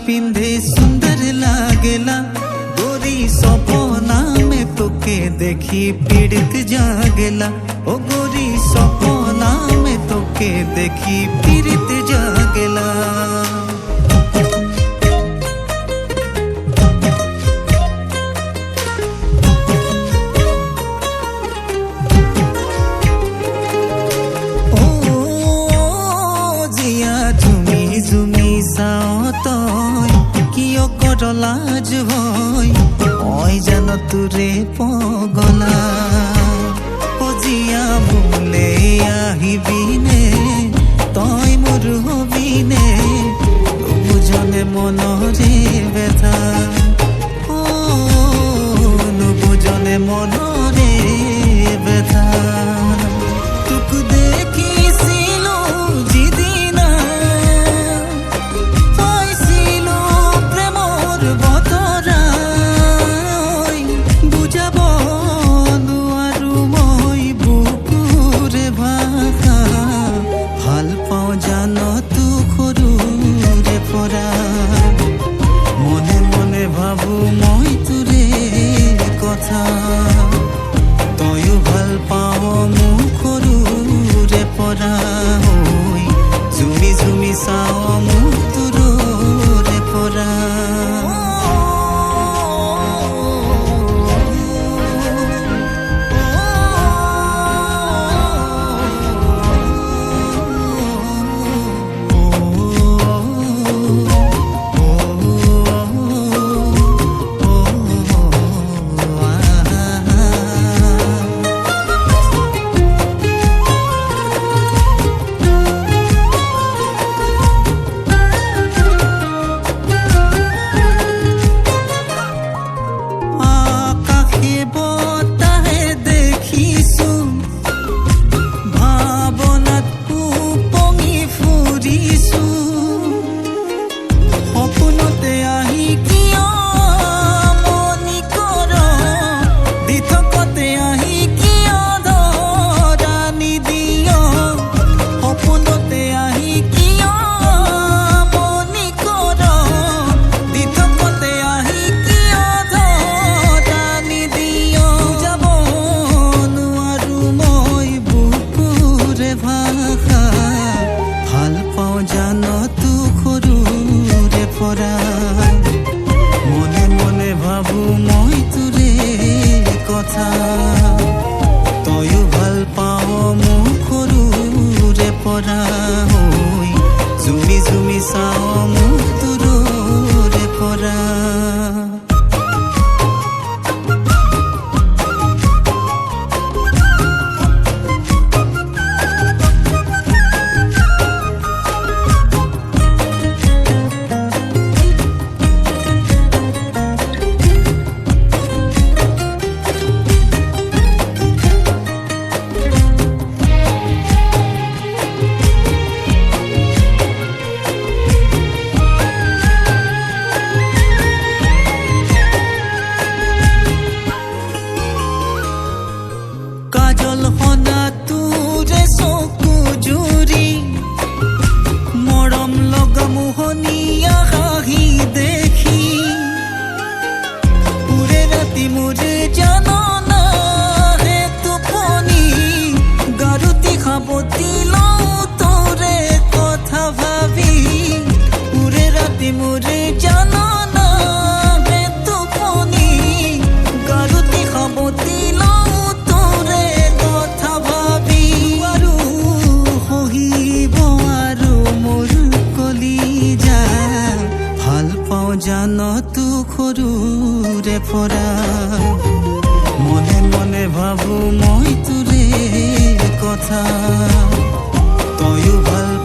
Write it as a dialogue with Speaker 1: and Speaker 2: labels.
Speaker 1: पिंधे सुंदर लागेला गोरी सपना में तोके देखी पीड़ित जागेला ओ गोरी सपना में तोके देखी पीड़ित जागेला লাজ হয় ওই জানো তোরে পগলা জিয়া ভুলে আহিবিনে তই মোর হবিনে বুঝনে মনরে ব্যথা বুঝনে মনরে ব্যথা তোক দেখিছিল যিদিনা মনে মনে ভাবু মই তোরে কথা তয়ো ভাল পাও মুখরে পরা ঝুমি ঝুমি চাও মুখ তোরে পরা মনে মনে ভাবু মই তোরে কথা তয়ো ভাল পাও মুখরে পরা ঝুমি ঝুমি চাও মুখ তোরে পরা কাজল হনা তুরে চকু জুৰি মৰম লগা মোহনীয়া হাঁহি দেখি পুৰে ৰাতি মোৰে জানো না হে টোপনি গাৰুতি সাবতি লওঁ তোৰে কথা ভাবি পুৰে ৰাতি মোৰে জানো না হে টোপনি গাৰুতি সাবতি লওঁ জানো তুখৰুৰে পৰা মনে মনে ভাবু মই তোৰে কথা তয়ো ভাল